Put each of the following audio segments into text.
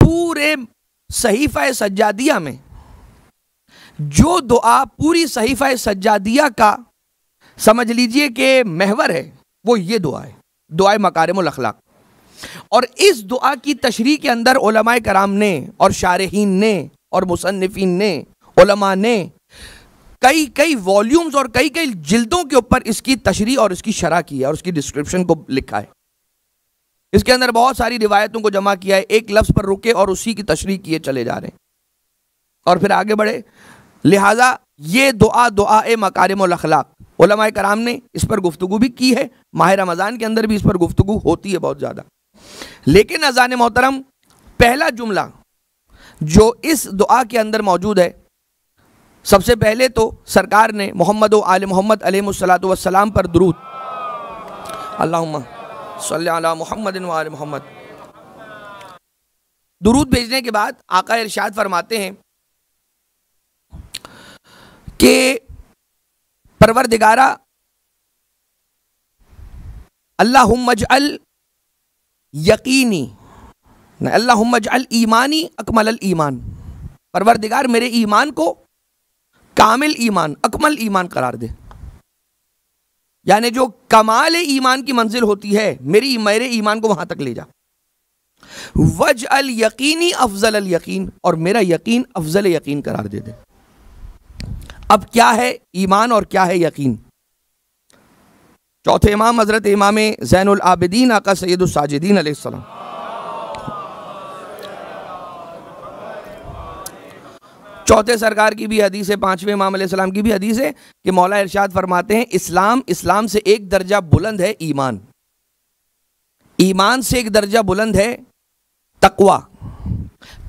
पूरे सहीफा सज्जादिया में जो दुआ पूरी सहीफा सज्जादिया का समझ लीजिए कि महवर है, वो ये दुआ है, दुआए मकारिमुल अखलाक। और इस दुआ की तशरीह के अंदर उलमाए कराम ने और शारहीन ने और मुसन्निफीन ने, उलमा ने कई कई वॉल्यूम्स और कई कई जिल्दों के ऊपर इसकी तशरीह और इसकी शरह की है और उसकी डिस्क्रिप्शन को लिखा है। इसके अंदर बहुत सारी रिवायतों को जमा किया है, एक लफ्ज़ पर रुके और उसी की तशरीह किए चले जा रहे हैं और फिर आगे बढ़े। लिहाजा ये दुआ दुआए मकारिमुल अखलाक, उलमाए कराम ने इस पर गुफ्तगू भी की है, माह रमज़ान के अंदर भी इस पर गुफ्तगू होती है बहुत ज़्यादा। लेकिन अज़ान मोहतरम, पहला जुमला जो इस दुआ के अंदर मौजूद है, सबसे पहले तो सरकार ने मोहम्मद व आले मोहम्मद अलैहिस्सलातु वस्सलाम पर दुरूद, अल्लाहुम्मा सल्ली अला मुहम्मद व आले मोहम्मद, दुरूद भेजने के बाद आका इरशाद फरमाते हैं कि परवरदिगारा अल्लाहुम्मा जअल यकीनी, अल्लाहुम्मा जअल ईमानी अकमल ईमान, परवरदिगार मेरे ईमान को कामिल ईमान, अकमल ईमान करार दे। यानी जो कमाल ईमान की मंजिल होती है, मेरे ईमान को वहां तक ले जा। वजअल यकीनी अफजल अल यकीन, और मेरा यकीन अफजल यकीन करार दे दे। अब क्या है ईमान और क्या है यकीन? चौथे इमाम हजरत इमाम ज़ैनुल आबिदीन आका सैयदुस साजिदीन अलैहिस्सलाम, चौथे सरकार की भी हदीस है, पांचवें इमाम अलैहिस्सलाम की भी हदीस है कि मौला इरशाद फरमाते हैं इस्लाम से एक दर्जा बुलंद है ईमान, ईमान से एक दर्जा बुलंद है तकवा,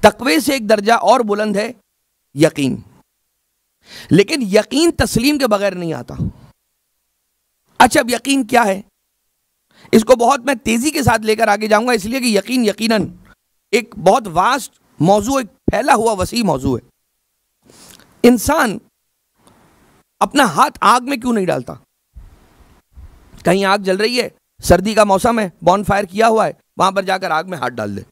तकवे से एक दर्जा और बुलंद है यकीन। लेकिन यकीन तस्लीम के बगैर नहीं आता। अच्छा, अब यकीन क्या है? इसको बहुत मैं तेजी के साथ लेकर आगे जाऊंगा, इसलिए कि यकीन यकीनन एक बहुत वास्ट मौजू, एक फैला हुआ वसी मौजू है। इंसान अपना हाथ आग में क्यों नहीं डालता? कहीं आग जल रही है, सर्दी का मौसम है, बॉन फायर किया हुआ है, वहां पर जाकर आग में हाथ डाल दे।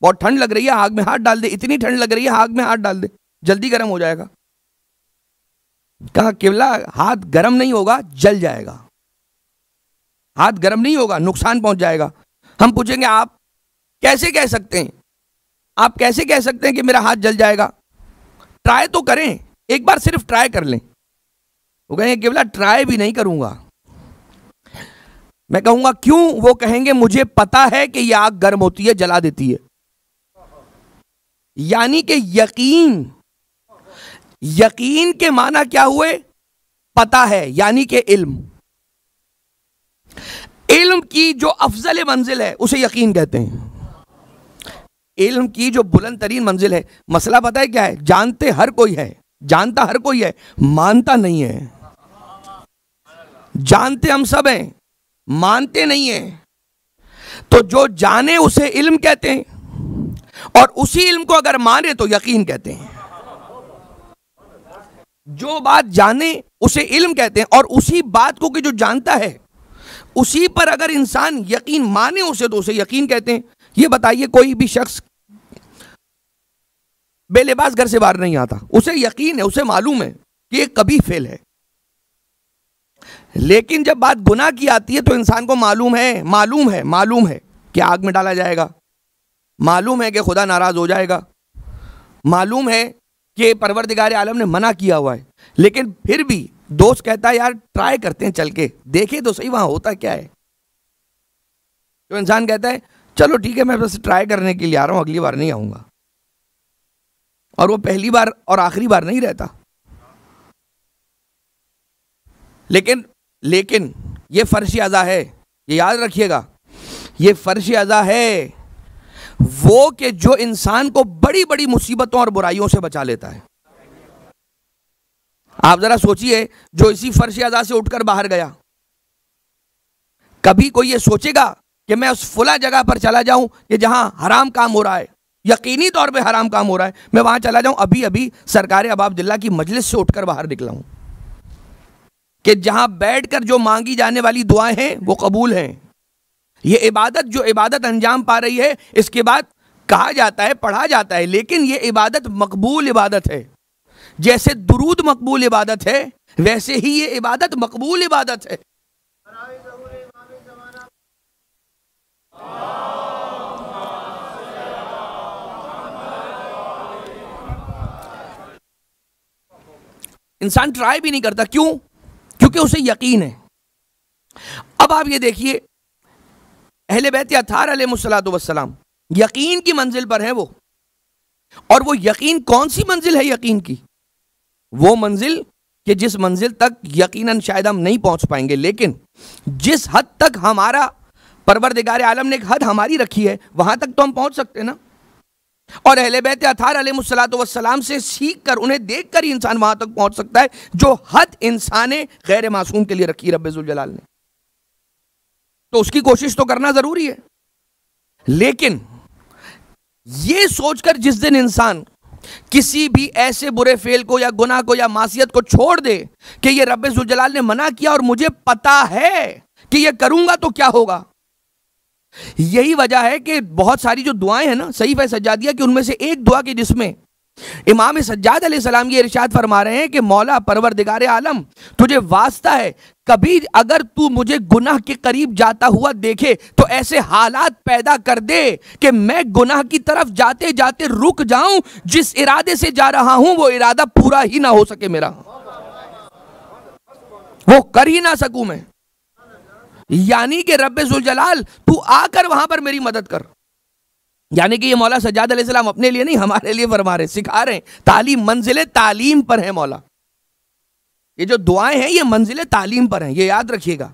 बहुत ठंड लग रही है, आग में हाथ डाल दे, इतनी ठंड लग रही है, आग में हाथ डाल दे, जल्दी गर्म हो जाएगा। कहा केवला हाथ गर्म नहीं होगा, जल जाएगा। हाथ गर्म नहीं होगा, नुकसान पहुंच जाएगा। हम पूछेंगे आप कैसे कह सकते हैं, आप कैसे कह सकते हैं कि मेरा हाथ जल जाएगा? ट्राई तो करें, एक बार सिर्फ ट्राई कर लें। वो कहेंगे केवला ट्राई भी नहीं करूंगा। मैं कहूंगा क्यों? वो कहेंगे मुझे पता है कि यह आग गर्म होती है, जला देती है। यानी कि यकीन के माना क्या हुए? पता है, यानी कि इल्म। इल्म की जो अफजल मंजिल है उसे यकीन कहते हैं। इल्म की जो बुलंद तरीन मंजिल है, मसला पता है क्या है? जानते हर कोई है, जानता हर कोई है, मानता नहीं है। जानते हम सब हैं, मानते नहीं है। तो जो जाने उसे इल्म कहते हैं, और उसी इल्म को अगर माने तो यकीन कहते हैं। जो बात जाने उसे इल्म कहते हैं, और उसी बात को कि जो जानता है उसी पर अगर इंसान यकीन माने उसे, तो उसे यकीन कहते हैं। ये बताइए, कोई भी शख्स बेलिबास घर से बाहर नहीं आता, उसे यकीन है, उसे मालूम है कि ये कभी फेल है। लेकिन जब बात गुनाह की आती है तो इंसान को मालूम है कि आग में डाला जाएगा, मालूम है कि खुदा नाराज हो जाएगा, मालूम है कि परवरदिगार आलम ने मना किया हुआ है। लेकिन फिर भी दोस्त कहता है यार ट्राई करते हैं, चल के देखे तो सही वहां होता क्या है। तो इंसान कहता है चलो ठीक है, मैं बस ट्राई करने के लिए आ रहा हूं, अगली बार नहीं आऊंगा। और वो पहली बार और आखिरी बार नहीं रहता। लेकिन ये फर्शी अज़ा है, ये याद रखिएगा, ये फर्शी अज़ा है वो कि जो इंसान को बड़ी बड़ी मुसीबतों और बुराइयों से बचा लेता है। आप जरा सोचिए, जो इसी फर्शी अज़ा से उठकर बाहर गया, कभी कोई ये सोचेगा कि मैं उस फुला जगह पर चला जाऊं कि जहां हराम काम हो रहा है, यकीनी तौर पे हराम काम हो रहा है, मैं वहां चला जाऊं, अभी अभी सरकार अबा अब्दुल्ला की मजलिस से उठकर बाहर निकला हूं कि जहां बैठकर जो मांगी जाने वाली दुआएं हैं वो कबूल हैं। ये इबादत जो इबादत अंजाम पा रही है, इसके बाद कहा जाता है, पढ़ा जाता है, लेकिन ये इबादत मकबूल इबादत है। जैसे दुरूद मकबूल इबादत है, वैसे ही ये इबादत मकबूल इबादत है। इंसान ट्राई भी नहीं करता, क्यों? क्योंकि उसे यकीन है। अब आप ये देखिए, अहले बैत अत्हार अलैहिमुस्सलातु वस्सलाम यकीन की मंजिल पर है वो, और वो यकीन कौन सी मंजिल है? यकीन की वो मंजिल कि जिस मंजिल तक यकीनन शायद हम नहीं पहुंच पाएंगे, लेकिन जिस हद तक हमारा परवरदिगार आलम ने एक हद हमारी रखी है, वहां तक तो हम पहुंच सकते हैं ना। और अहले बैत अत्हार अलैहिमुस्सलातु वस्सलाम से सीख कर, उन्हें देख कर ही इंसान वहां तक पहुंच सकता है जो हद इंसान गैर मासूम के लिए रखी रब्बे जुल जलाल ने। तो उसकी कोशिश तो करना जरूरी है, लेकिन यह सोचकर जिस दिन इंसान किसी भी ऐसे बुरे फेल को या गुनाह को या मासियत को छोड़ दे कि यह रब्बे जुल जलाल ने मना किया और मुझे पता है कि यह करूंगा तो क्या होगा, यही वजह है कि बहुत सारी जो दुआएं हैं ना सहीफ़े सज्जादिया की, उनमें से एक दुआ की जिसमें इमाम सज्जाद अलैहिस्सलाम ये इरशाद फरमा रहे हैं कि मौला परवरदिगार आलम, तुझे वास्ता है, कभी अगर तू मुझे गुनाह के करीब जाता हुआ देखे तो ऐसे हालात पैदा कर दे कि मैं गुनाह की तरफ जाते जाते रुक जाऊं, जिस इरादे से जा रहा हूं वो इरादा पूरा ही ना हो सके मेरा, वो कर ही ना सकूं मैं। यानी कि रब्बे जुल जलाल तू आकर वहां पर मेरी मदद कर। यानी कि ये मौला सज्जाद अलैहिस्सलाम अपने लिए नहीं, हमारे लिए फरमा रहे, सिखा रहे हैं। तालीम, मंजिले तालीम पर है मौला। ये जो दुआएं हैं ये मंजिले तालीम पर हैं, ये याद रखिएगा।